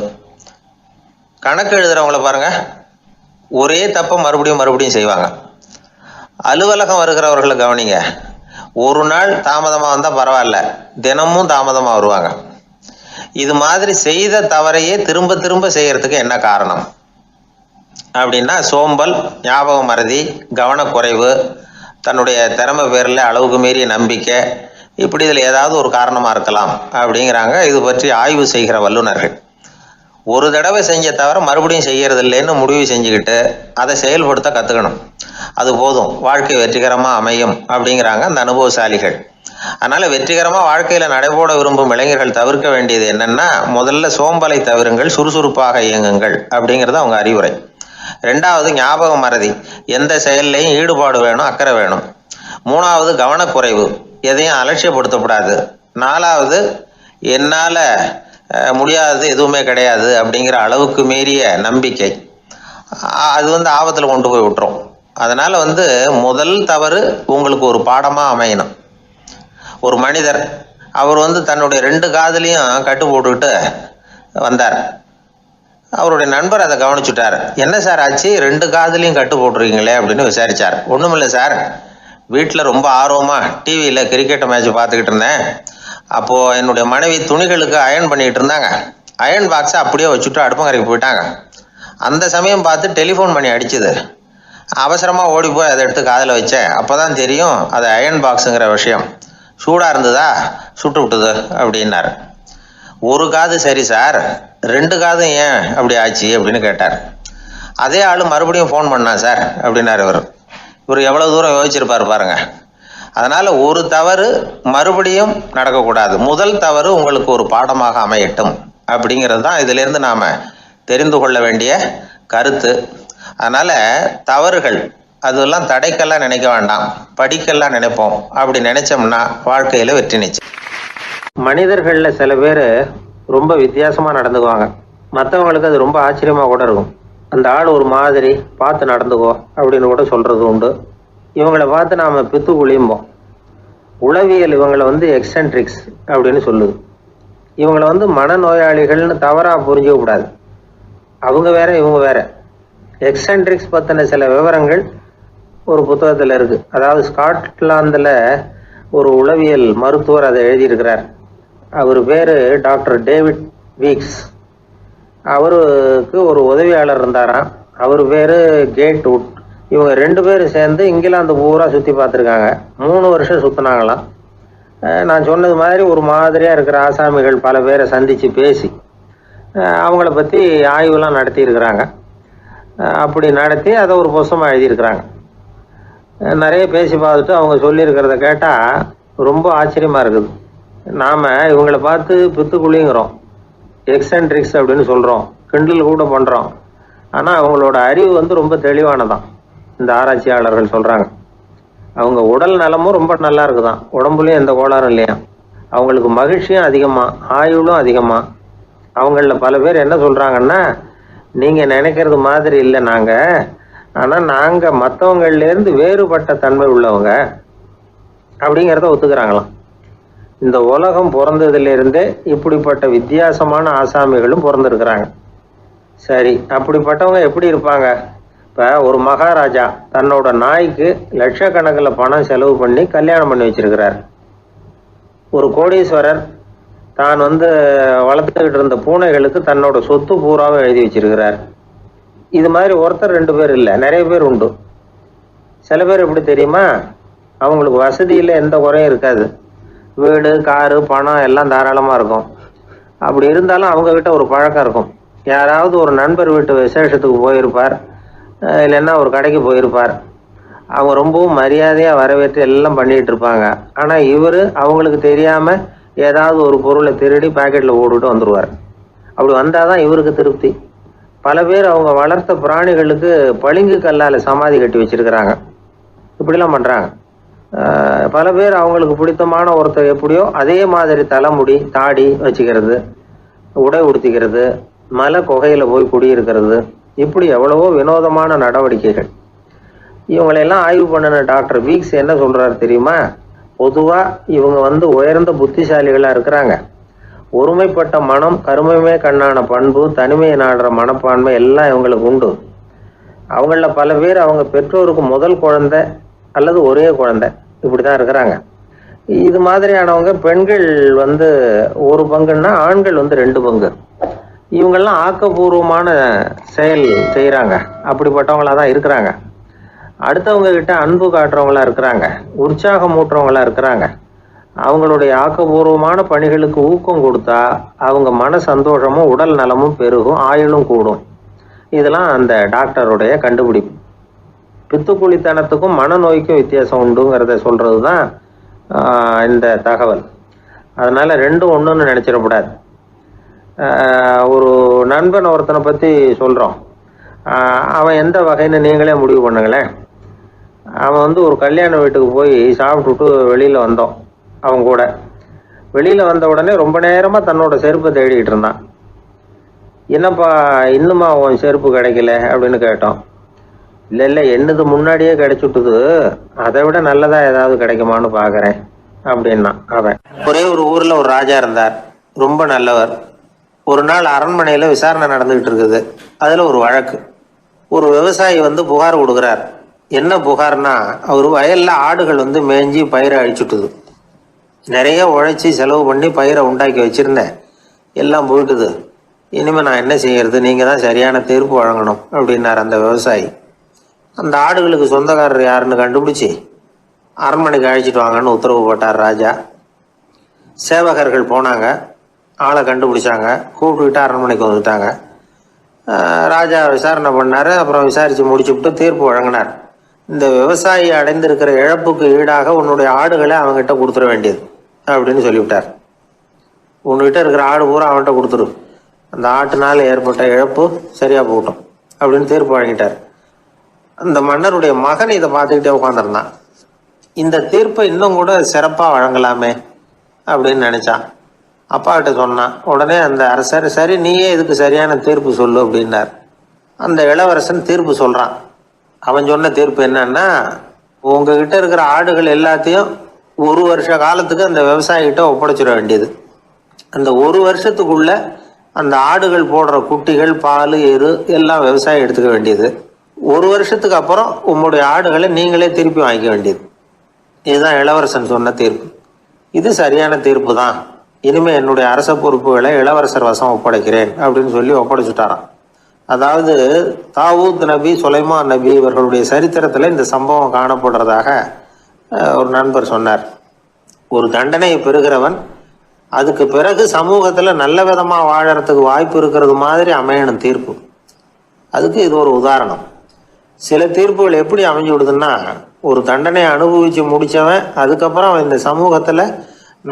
கணக்கு எழுதுறவங்கள பாருங்க, ஒரே தப்ப மறுபடியும் மறுபடியும் செய்வாங்க. அலுவலகம் வருகிறவர்களை கவனிங்க, ஒரு நாள் தாமதமா வந்தா பரவாயில்ல, தினமும் தாமதமா வருவாங்க. இது மாதிரி செய்த தவறையே திரும்ப திரும்ப செய்யறதுக்கு என்ன காரணம் அப்படின்னா சோம்பல், ஞாபக மறதி, கவனக்குறைவு, தன்னுடைய திறமை பேர்ல அளவுக்கு மீறிய நம்பிக்கை, இப்படி இதுல ஏதாவது ஒரு காரணமா இருக்கலாம் அப்படிங்கிறாங்க இது பற்றி ஆய்வு செய்கிற வல்லுநர்கள். ஒரு தடவை செஞ்ச தவிர மறுபடியும் செய்யறது இல்லைன்னு முடிவு செஞ்சுக்கிட்டு அதை செயல்படுத்த கத்துக்கணும், அது போதும், வாழ்க்கை வெற்றிகரமா அமையும் அப்படிங்கிறாங்க அந்த அனுபவசாலிகள். அதனால வெற்றிகரமா வாழ்க்கையில நடைபோட விரும்பும் இளைஞர்கள் தவிர்க்க வேண்டியது என்னன்னா, முதல்ல சோம்பலை தவிருங்கள், சுறுசுறுப்பாக இயங்குங்கள் அப்படிங்கிறது அவங்க அறிவுரை. ரெண்டாவது ஞாபக மறதி, எந்த செயல்லையும் ஈடுபாடு வேணும், அக்கறை வேணும். மூணாவது கவனக்குறைவு, எதையும் அலட்சியப்படுத்தக்கூடாது. நாலாவது என்னால முடியாதது எதுவுமே கிடையாது அப்படிங்கிற அளவுக்கு மீறிய நம்பிக்கை, அது ஆபத்துல கொண்டு போய் விட்டுரும். அதனால முதல் தவறு உங்களுக்கு ஒரு பாடமா அமையணும். ஒரு மனிதர் அவர் தன்னுடைய 2 காதுலையும் கட்டு போட்டுக்கிட்டு வந்தார். அவருடைய நண்பர் அதை கவனிச்சுட்டார். என்ன சார் ஆச்சு, 2 காதுலையும் கட்டு போட்டுருக்கீங்களே அப்படின்னு விசாரிச்சார். ஒண்ணுமில்லை சார், வீட்டில் ரொம்ப ஆர்வமா டிவியில கிரிக்கெட் மேட்ச் பார்த்துக்கிட்டு இருந்தேன். அப்போது என்னுடைய மனைவி துணிகளுக்கு அயர்ன் பண்ணிகிட்டு இருந்தாங்க. அயர்ன் பாக்ஸை அப்படியே வச்சுட்டு அடுப்பங்கரைக்கு போயிட்டாங்க. அந்த சமயம் பார்த்து டெலிஃபோன் பண்ணி அடிச்சுது. அவசரமாக ஓடி போய் அதை எடுத்து காதில் வச்சேன். அப்போ தான் தெரியும் அது அயர்ன் பாக்ஸுங்கிற விஷயம். சூடாக இருந்ததா, சுட்டு விட்டுது அப்படின்னாரு. ஒரு காது சரி சார், 2 காதும் ஏன் அப்படி ஆச்சு அப்படின்னு கேட்டார். அதே ஆள் மறுபடியும் ஃபோன் பண்ணா சார் அப்படின்னாரு. இவர் எவ்வளோ தூரம் யோசிச்சிருப்பார் பாருங்க. அதனால் ஒரு தவறு மறுபடியும் நடக்கக்கூடாது. முதல் தவறு உங்களுக்கு ஒரு பாடமாக அமையட்டும் அப்படிங்கிறது தான் இதிலேருந்து நாம் தெரிந்து கொள்ள வேண்டிய கருத்து. அதனால் தவறுகள் அதெல்லாம் தடைக்கெல்லாம் நினைக்க வேண்டாம், படிக்கெல்லாம் நினைப்போம். அப்படி நினைச்சோம்னா வாழ்க்கையில் வெற்றி நிச்சயம். மனிதர்களில் சில பேர் ரொம்ப வித்தியாசமாக நடந்துக்குவாங்க. மற்றவங்களுக்கு அது ரொம்ப ஆச்சரியமாக கூட இருக்கும். அந்த ஆள் ஒரு மாதிரி பார்த்து நடந்துக்கோ அப்படின்னு கூட சொல்கிறது உண்டு. இவங்களை பார்த்து நாம் பித்து குளியும்போம். உளவியல் இவங்களை எக்ஸென்ட்ரிக்ஸ் அப்படின்னு சொல்லுது. இவங்களை மனநோயாளிகள்னு தவறாக புரிஞ்சிக்கக்கூடாது. அவங்க வேற, இவங்க வேற. எக்ஸென்ட்ரிக்ஸ் பற்றின சில விவரங்கள் ஒரு புத்தகத்தில் இருக்குது. அதாவது ஸ்காட்லாந்தில் ஒரு உளவியல் மருத்துவர் அதை எழுதியிருக்கிறார். அவர் பேர் டாக்டர் டேவிட் வீக்ஸ். அவருக்கு ஒரு உதவியாளர் இருந்தாராம். அவர் பேர் கேட் வுட். இவங்க 2 பேரும் சேர்ந்து இங்கிலாந்து பூரா சுற்றி பார்த்துருக்காங்க. 3 வருஷம் சுற்றினாங்களாம். நான் சொன்னது மாதிரி ஒரு மாதிரியாக இருக்கிற ஆசாமிகள் பல பேரை சந்தித்து பேசி அவங்கள பற்றி ஆய்வுலாம் நடத்தியிருக்கிறாங்க. அப்படி நடத்தி அதை ஒரு புத்தகமாக எழுதியிருக்கிறாங்க. நிறைய பேசி பார்த்துட்டு அவங்க சொல்லியிருக்கிறத கேட்டால் ரொம்ப ஆச்சரியமாக இருக்குது. நாம் இவங்களை பார்த்து பித்துக்குழிங்கிறோம், எக்ஸென்ட்ரிக்ஸ் அப்படின்னு சொல்கிறோம், கிண்டல் கூட பண்ணுறோம். ஆனால் அவங்களோட அறிவு ரொம்ப தெளிவானதான். இந்த ஆராய்ச்சியாளர்கள் சொல்கிறாங்க. அவங்க உடல் நலமும் ரொம்ப நல்லா இருக்குதான், உடம்புலையும் எந்த கோளாறும் இல்லையா. அவங்களுக்கு மகிழ்ச்சியும் அதிகமாக, ஆயுளும் அதிகமாக. அவங்களில் பல பேர் என்ன சொல்கிறாங்கன்னா, நீங்கள் நினைக்கிறது மாதிரி இல்லை நாங்கள், ஆனால் நாங்கள் மற்றவங்கள்லேருந்து வேறுபட்ட தன்மை உள்ளவங்க அப்படிங்கிறத ஒத்துக்கிறாங்களாம். இந்த உலகம் பிறந்ததுலேருந்தே இப்படிப்பட்ட வித்தியாசமான ஆசாமிகளும் பிறந்திருக்கிறாங்க. சரி, அப்படிப்பட்டவங்க எப்படி இருப்பாங்க? இப்போ ஒரு மகாராஜா தன்னோட நாய்க்கு லட்சக்கணக்கில் பணம் செலவு பண்ணி கல்யாணம் பண்ணி வச்சிருக்கிறார். ஒரு கோடீஸ்வரர் தான் வளர்த்துக்கிட்டு இருந்த பூனைகளுக்கு தன்னோட சொத்து பூராவும் எழுதி வச்சிருக்கிறார். இது மாதிரி ஒருத்தர் 2 பேர் இல்லை, நிறைய பேர் உண்டு. சில பேர் எப்படி தெரியுமா? அவங்களுக்கு வசதியில் எந்த குறையும் இருக்காது. வீடு, காரு, பணம் எல்லாம் தாராளமாக இருக்கும். அப்படி இருந்தாலும் அவங்கக்கிட்ட ஒரு பழக்கம் இருக்கும். யாராவது ஒரு நண்பர் வீட்டு விசேஷத்துக்கு போயிருப்பார், இல்லைன்னா ஒரு கடைக்கு போயிருப்பார். அவங்க ரொம்பவும் மரியாதையாக வரவேற்று எல்லாம் பண்ணிகிட்டு இருப்பாங்க. ஆனால் இவர் அவங்களுக்கு தெரியாமல் ஏதாவது ஒரு பொருளை திருடி பாக்கெட்டில் போட்டுட்டு வந்துடுவார். அப்படி வந்தால் தான் இவருக்கு திருப்தி. பல பேர் அவங்க வளர்த்த பிராணிகளுக்கு பளிங்கு கல்லால் சமாதி கட்டி வச்சிருக்கிறாங்க. இப்படிலாம் பண்ணுறாங்க. பல பேர் அவங்களுக்கு பிடித்தமான ஒருத்தர் எப்படியோ அதே மாதிரி தலைமுடி, தாடி வச்சுக்கிறது, உடை உடுத்திக்கிறது, மலை குகையில் போய் குடியிருக்கிறது, இப்படி எவ்வளவோ வினோதமான நடவடிக்கைகள். இவங்களையெல்லாம் ஆய்வு பண்ணின டாக்டர் வீக்ஸ் என்ன சொல்கிறாரு தெரியுமா? பொதுவாக இவங்க உயர்ந்த புத்திசாலிகளாக இருக்கிறாங்க. ஒருமைப்பட்ட மனம், கருமையுமே கண்ணான பண்பு, தனிமையை நாடுற மனப்பான்மை எல்லாம் இவங்களுக்கு உண்டு. அவங்களில் பல பேர் அவங்க பெற்றோருக்கு முதல் குழந்தை அல்லது ஒரே குழந்தை, இப்படி தான் இருக்கிறாங்க. இது மாதிரியானவங்க பெண்கள் 1 பங்குன்னா ஆண்கள் 2 பங்கு. இவங்கெல்லாம் ஆக்கப்பூர்வமான செயல் செய்கிறாங்க. அப்படிப்பட்டவங்களாக தான் இருக்கிறாங்க. அடுத்தவங்க கிட்ட அன்பு காட்டுறவங்களா இருக்கிறாங்க, உற்சாகம் ஊட்டுறவங்களா இருக்கிறாங்க. அவங்களுடைய ஆக்கப்பூர்வமான பணிகளுக்கு ஊக்கம் கொடுத்தா அவங்க மன சந்தோஷமும் உடல் நலமும் பெருகும், ஆயுளும் கூடும். இதெல்லாம் அந்த டாக்டருடைய கண்டுபிடிப்பு. பித்துக்குழித்தனத்துக்கும் மனநோய்க்கும் வித்தியாசம் உண்டுங்கிறத சொல்கிறது தான் இந்த தகவல். அதனால் 2ம் ஒன்றுன்னு நினச்சிடக்கூடாது. ஒரு நண்பன் ஒருத்தனை பற்றி சொல்கிறோம். அவன் எந்த வகைன்னு நீங்களே முடிவு பண்ணுங்களேன். அவன் ஒரு கல்யாண வீட்டுக்கு போய் சாப்பிட்டுட்டு வெளியில் வந்தோம். அவங்க கூட வெளியில் வந்த உடனே ரொம்ப நேரமாக தன்னோட செருப்பை தேடிக்கிட்டு இருந்தான். என்னப்பா இன்னுமா உன் செருப்பு கிடைக்கல அப்படின்னு கேட்டோம். இல்லை என்னது முன்னாடியே கிடைச்சுட்டுது, அதை விட நல்லதா ஏதாவது கிடைக்குமான்னு பார்க்குறேன் அப்படின்னா அவன். ஒரே ஒரு ஊரில் ஒரு ராஜா இருந்தார், ரொம்ப நல்லவர். ஒரு நாள் அரண்மனையில் விசாரணை நடந்துகிட்டு இருக்குது. அதில் ஒரு வழக்கு. ஒரு விவசாயி புகார் கொடுக்குறார். என்ன புகார்னா, அவர் வயலில் ஆடுகள் மேய்ஞ்சி பயிரை அழிச்சுட்டுது. நிறைய உழைச்சி செலவு பண்ணி பயிரை உண்டாக்கி வச்சிருந்தேன், எல்லாம் போயிட்டுது. இனிமேல் நான் என்ன செய்யறது? நீங்கள் தான் சரியான தீர்ப்பு வழங்கணும் அப்படின்னார் அந்த விவசாயி. அந்த ஆடுகளுக்கு சொந்தக்காரர் யாருன்னு கண்டுபிடிச்சி அரண்மனைக்கு அழைச்சிட்டு வாங்கன்னு உத்தரவு போட்டார் ராஜா. சேவகர்கள் போனாங்க, ஆளை கண்டுபிடிச்சாங்க, கூப்பிட்டுக்கிட்டு அரண்மனைக்கு வந்துட்டாங்க. ராஜா விசாரணை பண்ணார். அப்புறம் விசாரித்து முடிச்சுவிட்டு தீர்ப்பு வழங்கினார். இந்த விவசாயி அடைந்திருக்கிற இழப்புக்கு ஈடாக உன்னுடைய ஆடுகளை அவங்ககிட்ட கொடுத்துட வேண்டியது அப்படின்னு சொல்லிவிட்டார். உன்கிட்ட இருக்கிற ஆடு பூரா அவன்கிட்ட கொடுத்துரு, அந்த ஆட்டுனால் ஏற்பட்ட இழப்பு சரியாக போகட்டும் அப்படின்னு தீர்ப்பு வழங்கிட்டார். அந்த மன்னருடைய மகன் இதை பார்த்துக்கிட்டே உட்காந்துருந்தான். இந்த தீர்ப்பை இன்னும் கூட சிறப்பாக வழங்கலாமே அப்படின்னு நினச்சான். அப்பாக்கிட்ட சொன்னான். உடனே அந்த அரசர், சரி நீயே இதுக்கு சரியான தீர்ப்பு சொல்லு அப்படின்னார். அந்த இளவரசன் தீர்ப்பு சொல்கிறான். அவன் சொன்ன தீர்ப்பு என்னன்னா, உங்ககிட்ட இருக்கிற ஆடுகள் எல்லாத்தையும் 1 வருஷ காலத்துக்கு அந்த விவசாயிகிட்ட ஒப்படைச்சிட வேண்டியது. அந்த 1 வருஷத்துக்குள்ள அந்த ஆடுகள் போடுற குட்டிகள், பால், எரு எல்லாம் விவசாயி எடுத்துக்க வேண்டியது. 1 வருஷத்துக்கு அப்புறம் உங்களுடைய ஆடுகளை நீங்களே திருப்பி வாங்கிக்க வேண்டியது. இதுதான் இளவரசன் சொன்ன தீர்ப்பு. இது சரியான தீர்ப்பு தான். இனிமே என்னுடைய அரச பொறுப்புகளை இளவரசர் வசம் ஒப்படைக்கிறேன் அப்படின்னு சொல்லி ஒப்படைச்சுட்டாராம். அதாவது தாவூத் நபி, சுலைமான் நபி இவர்களுடைய சரித்திரத்தில் இந்த சம்பவம் காணப்படுறதாக ஒரு நண்பர் சொன்னார். ஒரு தண்டனையை பெறுகிறவன் அதுக்கு பிறகு சமூகத்தில் நல்ல விதமாக வாழறதுக்கு வாய்ப்பு இருக்கிறது மாதிரி அமையணும் தீர்ப்பு. அதுக்கு இது ஒரு உதாரணம். சில தீர்ப்புகள் எப்படி அமைஞ்சு விடுதுன்னா, ஒரு தண்டனையை அனுபவித்து முடித்தவன் அதுக்கப்புறம் அவன் இந்த சமூகத்தில்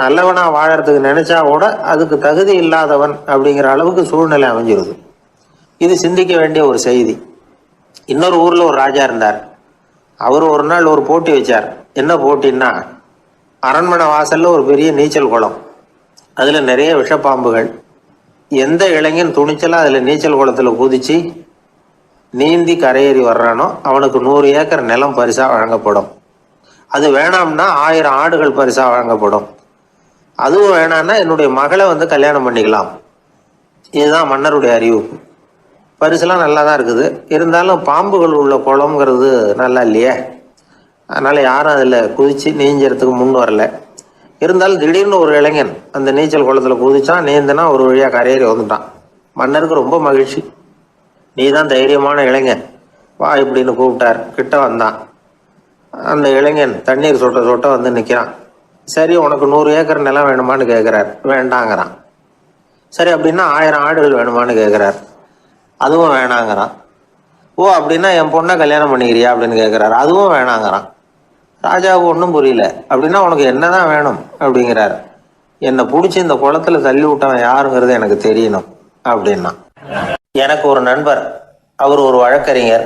நல்லவனாக வாழறதுக்கு நினைச்சா கூட அதுக்கு தகுதி இல்லாதவன் அப்படிங்கிற அளவுக்கு சூழ்நிலை அமைஞ்சிருது. இது சிந்திக்க வேண்டிய ஒரு செய்தி. இன்னொரு ஊரில் ஒரு ராஜா இருந்தார். அவர் ஒரு நாள் ஒரு போட்டி வச்சார். என்ன போட்டின்னா, அரண்மனை வாசல்ல ஒரு பெரிய நீச்சல் குளம், அதில் நிறைய விஷப்பாம்புகள். எந்த இளைஞன் துணிச்சலாக அதில் நீச்சல் குளத்தில் குதிச்சு நீந்தி கரையேறி வர்றானோ அவனுக்கு 100 ஏக்கர் நிலம் பரிசாக வழங்கப்படும். அது வேணாம்னா 1000 ஆடுகள் பரிசாக வழங்கப்படும். அதுவும் வேணான்னா என்னுடைய மகளை கல்யாணம் பண்ணிக்கலாம். இதுதான் மன்னருடைய அறிவிப்பு. பரிசுலாம் நல்லா தான் இருக்குது, இருந்தாலும் பாம்புகள் உள்ள குளம்ங்கிறது நல்லா இல்லையே. அதனால் யாரும் அதில் குதித்து நீஞ்சறதுக்கு முன் வரல. இருந்தாலும் திடீர்னு ஒரு இளைஞன் அந்த நீச்சல் குளத்தில் குதிச்சான், நீந்தினா ஒரு வழியாக கரையேறி வந்துட்டான். மன்னருக்கு ரொம்ப மகிழ்ச்சி. நீ தான் தைரியமான இளைஞன், வா இப்படின்னு கூப்பிட்டார். கிட்ட வந்தான். அந்த இளைஞன் தண்ணீர் சொட்ட சொட்ட வந்து நிற்கிறான். சரி, உனக்கு 100 ஏக்கர் நிலம் வேணுமான்னு கேட்குறார். வேண்டாங்கிறான். சரி, அப்படின்னா 1000 ஆடுகள் வேணுமான்னு கேட்குறார். அதுவும் வேணாங்கிறான். ஓ, அப்படின்னா என் பொண்ணை கல்யாணம் பண்ணிக்கிறியா அப்படின்னு கேட்குறாரு. அதுவும் வேணாங்கிறான். ராஜாவுக்கு ஒன்றும் புரியல. அப்படின்னா உனக்கு என்னதான் வேணும் அப்படிங்கிறார். என்னை பிடிச்சி இந்த குளத்துல தள்ளி விட்டவன் யாருங்கிறது எனக்கு தெரியணும் அப்படின்னா. எனக்கு ஒரு நண்பர், அவர் ஒரு வழக்கறிஞர்.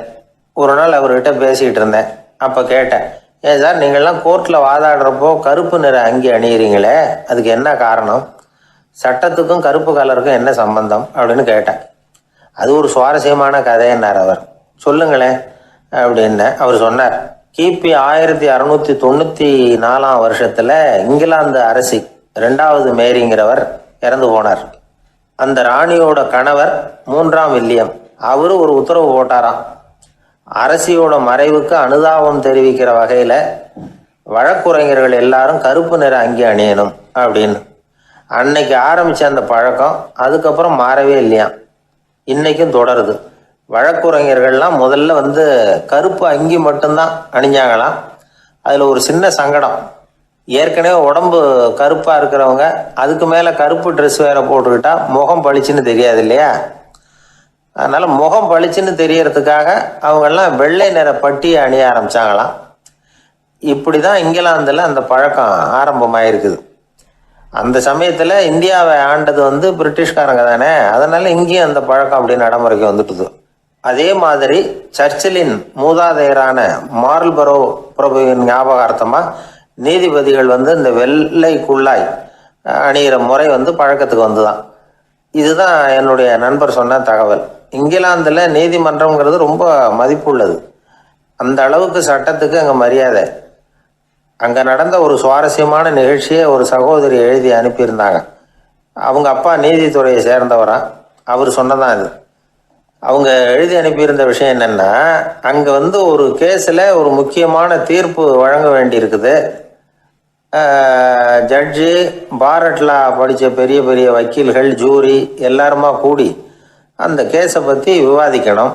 ஒரு நாள் அவர்கிட்ட பேசிக்கிட்டு இருந்தேன். அப்போ கேட்டேன், ஏன் சார் நீங்கள்லாம் கோர்ட்டில் வாதாடுறப்போ கருப்பு நிற அங்கி அணியிறீங்களே, அதுக்கு என்ன காரணம்? சட்டத்துக்கும் கருப்பு கலருக்கும் என்ன சம்பந்தம் அப்படின்னு கேட்டேன். அது ஒரு சுவாரஸ்யமான கதைன்னார் அவர். சொல்லுங்களேன் அப்படின்னு அவர் சொன்னார். கிபி 1694 வருஷத்துல இங்கிலாந்து அரசி 2வது மேரிங்கிறவர் இறந்து போனார். அந்த ராணியோட கணவர் 3ஆம் வில்லியம், அவரு ஒரு உத்தரவு போட்டாராம். அரசியோட மறைவுக்கு அனுதாபம் தெரிவிக்கிற வகையில வழக்குரைஞர்கள் எல்லாரும் கருப்பு நிற அங்கி அணியணும் அப்படின்னு. அன்னைக்கு ஆரம்பிச்ச அந்த பழக்கம் அதுக்கப்புறம் மாறவே இல்லையாம், இன்னைக்கும் தொடருது. வழக்குரைஞர்கள்லாம் முதல்ல கருப்பு அங்கி மட்டும்தான் அணிஞ்சாங்களாம். அதுல ஒரு சின்ன சங்கடம். ஏற்கனவே உடம்பு கருப்பா இருக்கிறவங்க அதுக்கு மேல கருப்பு ட்ரெஸ் வேற போட்டுக்கிட்டா முகம் பளிச்சுன்னு தெரியாது இல்லையா? அதனால முகம் பளிச்சுன்னு தெரியறதுக்காக அவங்கெல்லாம் வெள்ளை நிற பட்டி அணிய ஆரம்பிச்சாங்களாம். இப்படிதான் இங்கிலாந்துல அந்த பழக்கம் ஆரம்பமாயிருக்குது. அந்த சமயத்துல இந்தியாவை ஆண்டது பிரிட்டிஷ்காரங்க தானே, அதனால இங்கேயும் அந்த பழக்கம் அப்படி நடைமுறைக்கு வந்துட்டுது. அதே மாதிரி சர்ச்சிலின் மூதாதையரான மார்ல்பரோ பிரபுவின் ஞாபகார்த்தமா நீதிபதிகள் இந்த வெள்ளை குள்ளாய் அணிகிற முறை பழக்கத்துக்கு வந்துதான். இதுதான் என்னுடைய நண்பர் சொன்ன தகவல். இங்கிலாந்துல நீதிமன்றம்ங்கிறது ரொம்ப மதிப்புள்ளது. அந்த அளவுக்கு சட்டத்துக்கு அங்க மரியாதை. அங்க நடந்த ஒரு சுவாரஸ்யமான நிகழ்ச்சியை ஒரு சகோதரி எழுதி அனுப்பியிருந்தாங்க. அவங்க அப்பா நீதித்துறையை சேர்ந்தவரா. அவர் சொன்னதான் இது. அவங்க எழுதி அனுப்பியிருந்த விஷயம் என்னன்னா, அங்க ஒரு கேஸ்ல ஒரு முக்கியமான தீர்ப்பு வழங்க வேண்டி இருக்குது. ஜட்ஜு, பாரட்லா படித்த பெரிய பெரிய வக்கீல்கள், ஜூரி எல்லாருமா கூடி அந்த கேஸை பற்றி விவாதிக்கணும்.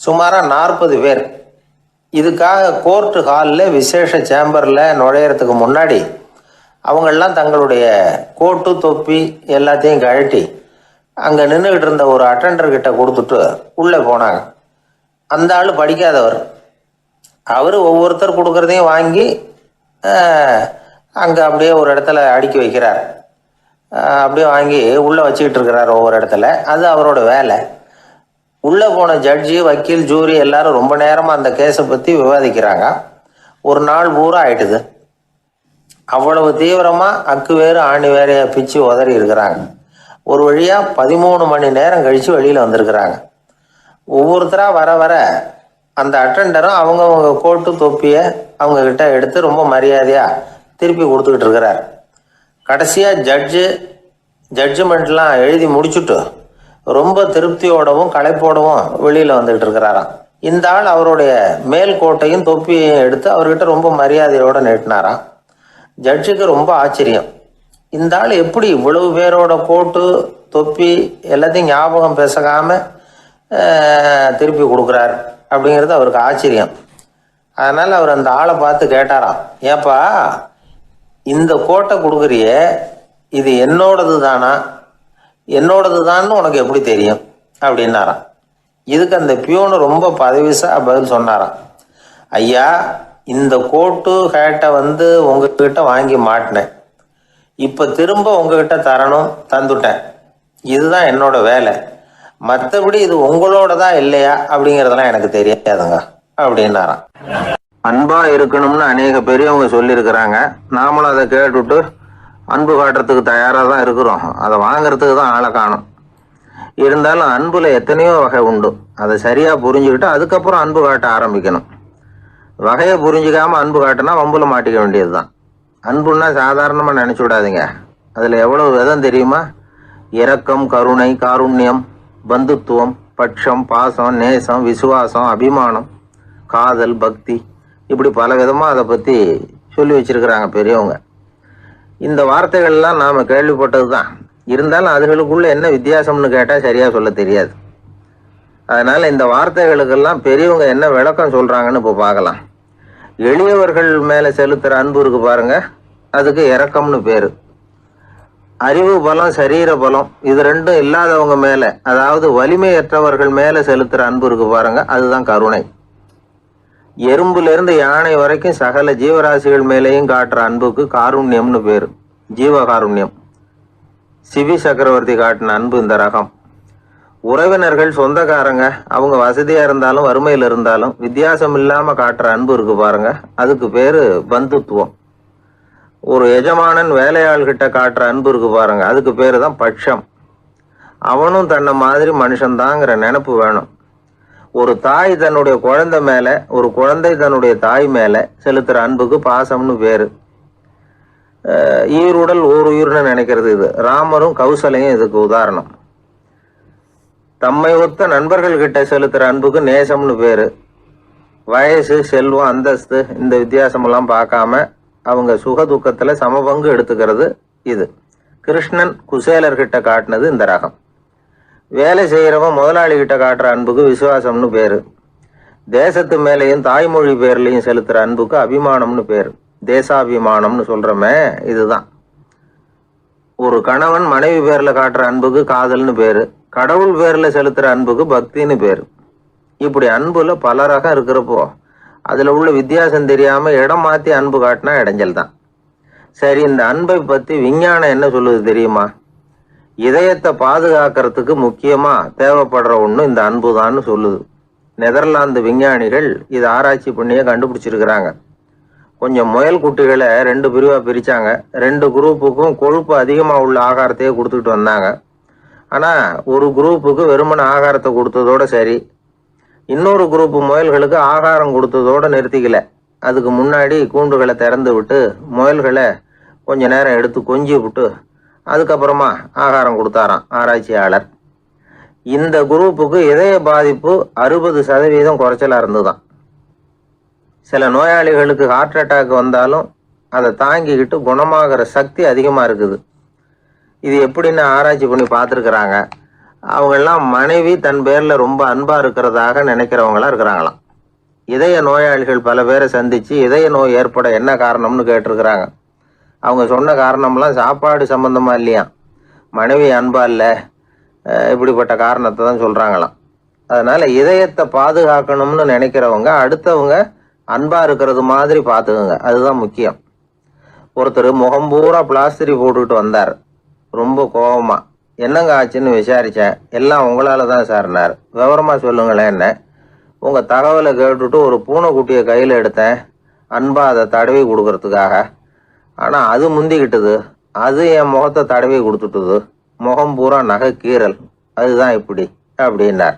சுமாராக 40 பேர். இதுக்காக கோர்ட்டு ஹாலில் விசேஷ சேம்பரில் நுழையிறதுக்கு முன்னாடி அவங்கெல்லாம் தங்களுடைய கோட்டு, தொப்பி எல்லாத்தையும் கழட்டி அங்கே நின்றுக்கிட்டு இருந்த ஒரு அட்டெண்டர்கிட்ட கொடுத்துட்டு உள்ளே போனாங்க. அந்த ஆள் படிக்காதவர். அவர் ஒவ்வொருத்தர் கொடுக்குறதையும் வாங்கி அங்கே அப்படியே ஒரு இடத்துல அடுக்கி வைக்கிறார். அப்படியே வாங்கி உள்ளே வச்சுக்கிட்டு இருக்கிறார் ஒவ்வொரு இடத்துல. அது அவரோட வேலை. உள்ளே போன ஜட்ஜி, வக்கீல், ஜூரி எல்லாரும் ரொம்ப நேரமாக அந்த கேஸை பற்றி விவாதிக்கிறாங்க. ஒரு நாள் பூரா ஆயிட்டுது. அவ்வளவு தீவிரமாக அக்கு வேறு ஆணி வேறைய பிச்சு உதறி இருக்கிறாங்க. ஒரு வழியாக 13 மணி நேரம் கழித்து வெளியில் வந்திருக்கிறாங்க. ஒவ்வொருத்தராக வர வர அந்த அட்டெண்டரும் அவங்கவுங்க கோட்டு, தொப்பியை அவங்கக்கிட்ட எடுத்து ரொம்ப மரியாதையாக திருப்பி கொடுத்துக்கிட்டு இருக்கிறார். கடைசியாக ஜட்ஜ்மெண்ட்லாம் எழுதி முடிச்சுட்டு ரொம்ப திருப்தியோடவும் களைப்போடவும் வெளியில் வந்துகிட்டு இருக்கிறாராம். இந்த ஆள் அவருடைய மேல் கோட்டையும் தொப்பியையும் எடுத்து அவர்கிட்ட ரொம்ப மரியாதையோடு நீட்டினாராம். ஜட்ஜுக்கு ரொம்ப ஆச்சரியம். இந்த ஆள் எப்படி இவ்வளவு பேரோட கோட்டு, தொப்பி எல்லாத்தையும் ஞாபகம் பேசகாமல் திருப்பி கொடுக்குறார் அப்படிங்கிறது அவருக்கு ஆச்சரியம். அதனால் அவர் அந்த ஆளை பார்த்து கேட்டாராம், ஏப்பா இந்த கோட்டை கொடுக்குறியே, இது என்னோடது தானா? என்னோடது தான்னு உனக்கு எப்படி தெரியும் அப்படின்னாராம். இதுக்கு அந்த பியூனு ரொம்ப பதவிசா பதில் சொன்னாராம், ஐயா இந்த கோட்டு ஹேட்டை உங்ககிட்ட வாங்கி மாட்டினேன். இப்போ திரும்ப உங்ககிட்ட தரணும், தந்துட்டேன். இதுதான் என்னோட வேலை. மற்றபடி இது உங்களோட தான் இல்லையா அப்படிங்கிறதெல்லாம் எனக்கு தெரியாதுங்க அப்படின்னாராம். அன்பா இருக்கணும்னு அநேக பெரியவங்க சொல்லியிருக்கிறாங்க. நாமளும் அதை கேட்டுவிட்டு அன்பு காட்டுறதுக்கு தயாராக தான் இருக்கிறோம். அதை வாங்கிறதுக்கு தான் ஆளை காணும். இருந்தாலும் அன்புல எத்தனையோ வகை உண்டு. அதை சரியாக புரிஞ்சுக்கிட்டு அதுக்கப்புறம் அன்பு காட்ட ஆரம்பிக்கணும். வகையை புரிஞ்சிக்காமல் அன்பு காட்டினா வம்புல மாட்டிக்க வேண்டியது தான். அன்புன்னா சாதாரணமாக நினச்சி விடாதீங்க. அதில் எவ்வளவு விதம் தெரியுமா? இரக்கம், கருணை, காருண்யம், பந்துத்துவம், பட்சம், பாசம், நேசம், விசுவாசம், அபிமானம், காதல், பக்தி, இப்படி பல விதமாக அதை பற்றி சொல்லி வச்சிருக்கிறாங்க பெரியவங்க. இந்த வார்த்தைகள்லாம் நாம் கேள்விப்பட்டது தான். இருந்தாலும் அதுகளுக்குள்ள என்ன வித்தியாசம்னு கேட்டால் சரியாக சொல்ல தெரியாது. அதனால் இந்த வார்த்தைகளுக்கெல்லாம் பெரியவங்க என்ன விளக்கம் சொல்கிறாங்கன்னு இப்போ பார்க்கலாம். எளியவர்கள் மேலே செலுத்துகிற அன்பு இருக்கு பாருங்க, அதுக்கு இரக்கம்னு பேர். அறிவு பலம், சரீர பலம், இது ரெண்டும் இல்லாதவங்க மேலே, அதாவது வலிமையற்றவர்கள் மேலே செலுத்துகிற அன்பு இருக்கு பாருங்க, அதுதான் கருணை. எறும்புலேருந்து யானை வரைக்கும் சகல ஜீவராசிகள் மேலேயும் காட்டுற அன்புக்கு காருண்யம்னு பேர், ஜீவகாருண்யம். சிவி சக்கரவர்த்தி காட்டின அன்பு இந்த ரகம். உறவினர்கள், சொந்தக்காரங்க, அவங்க வசதியாக இருந்தாலும் வறுமையில் இருந்தாலும் வித்தியாசம் இல்லாமல் காட்டுற அன்பு இருக்கு பாருங்க, அதுக்கு பேர் பந்துத்துவம். ஒரு எஜமானன் வேலையாள்கிட்ட காட்டுற அன்பு இருக்கு பாருங்க, அதுக்கு பேர் தான் பட்சம். அவனும் தன்னை மாதிரி மனுஷன்தாங்கிற நினப்பு வேணும். ஒரு தாய் தன்னுடைய குழந்தை மேலே, ஒரு குழந்தை தன்னுடைய தாய் மேலே செலுத்துகிற அன்புக்கு பாசம்னு பேர். ஈருடல் ஓர் உயிர்னு நினைக்கிறது இது. ராமரும் கௌசலையும் இதுக்கு உதாரணம். தம்மை ஒத்த நண்பர்கள் கிட்ட செலுத்துகிற அன்புக்கு நேசம்னு பேர். வயசு, செல்வம், அந்தஸ்து இந்த வித்தியாசமெல்லாம் பார்க்காம அவங்க சுக துக்கத்தில் சமபங்கு எடுத்துக்கிறது இது. கிருஷ்ணன் குசேலர்கிட்ட காட்டினது இந்த ரகம். வேலை செய்கிறவன் முதலாளிகிட்ட காட்டுற அன்புக்கு விசுவாசம்னு பேர். தேசத்து மேலேயும் தாய்மொழி பேர்லையும் செலுத்துகிற அன்புக்கு அபிமானம்னு பேர். தேசாபிமானம்னு சொல்கிறோமே, இதுதான். ஒரு கணவன் மனைவி பேரில் காட்டுற அன்புக்கு காதல்னு பேர். கடவுள் பேரில் செலுத்துகிற அன்புக்கு பக்தின்னு பேர். இப்படி அன்புல பல ரகம் இருக்கிறப்போ அதில் உள்ள வித்தியாசம் தெரியாமல் இடம் மாற்றி அன்பு காட்டினா இடைஞ்சல் தான். சரி, இந்த அன்பை பற்றி விஞ்ஞானம் என்ன சொல்லுது தெரியுமா? இதயத்தை பாதுகாக்கிறதுக்கு முக்கியமாக தேவைப்படுற ஒன்று இந்த அன்பு தான்னு சொல்லுது. நெதர்லாந்து விஞ்ஞானிகள் இதை ஆராய்ச்சி பண்ணியே கண்டுபிடிச்சிருக்கிறாங்க. கொஞ்சம் முயல் குட்டிகளை 2 பிரிவாக பிரித்தாங்க. 2 குரூப்புக்கும் கொழுப்பு அதிகமாக உள்ள ஆகாரத்தையே கொடுத்துக்கிட்டு வந்தாங்க. ஆனால் ஒரு குரூப்புக்கு வெறுமன ஆகாரத்தை கொடுத்ததோட சரி, இன்னொரு குரூப்பு முயல்களுக்கு ஆகாரம் கொடுத்ததோடு நிறுத்திக்கல. அதுக்கு முன்னாடி கூண்டுகளை திறந்து விட்டு முயல்களை கொஞ்ச நேரம் எடுத்து கொஞ்சி விட்டு அதுக்கப்புறமா ஆகாரம் கொடுத்தாராம் ஆராய்ச்சியாளர். இந்த குரூப்புக்கு இதய பாதிப்பு 60% குறைச்சலாக இருந்துதான். சில நோயாளிகளுக்கு ஹார்ட் அட்டாக் வந்தாலும் அதை தாங்கிக்கிட்டு குணமாகிற சக்தி அதிகமாக இருக்குது. இது எப்படின்னு ஆராய்ச்சி பண்ணி பார்த்துருக்குறாங்க. அவங்கெல்லாம் மனைவி தன் பேரில் ரொம்ப அன்பாக இருக்கிறதாக நினைக்கிறவங்களாம் இருக்கிறாங்களாம். இதய நோயாளிகள் பல பேரை சந்தித்து இதய நோய் ஏற்பட என்ன காரணம்னு கேட்டிருக்கிறாங்க. அவங்க சொன்ன காரணம்லாம் சாப்பாடு சம்பந்தமா இல்லையா, மனைவி அன்பா இல்லை, இப்படிப்பட்ட காரணத்தை தான் சொல்கிறாங்களாம். அதனால் இதயத்தை பாதுகாக்கணும்னு நினைக்கிறவங்க அடுத்தவங்க அன்பாக இருக்கிறது மாதிரி பார்த்துக்குங்க, அதுதான் முக்கியம். ஒருத்தர் முகம் பூரா பிளாஸ்டரி போட்டுக்கிட்டு வந்தார். ரொம்ப கோபமா, என்னங்க ஆச்சுன்னு விசாரித்தேன். எல்லாம் உங்களால் தான் சார்னார். விவரமாக சொல்லுங்களேன். என்ன உங்கள் தகவலை கேட்டுட்டு ஒரு பூனைக்குட்டியை கையில் எடுத்தேன், அன்பாக அதை தடவி கொடுக்கறதுக்காக. ஆனால் அது முந்திக்கிட்டது, அது என் முகத்தை தடவி கொடுத்துட்டுது. முகம் பூரா நகை கீறல், அதுதான் இப்படி அப்படின்னார்.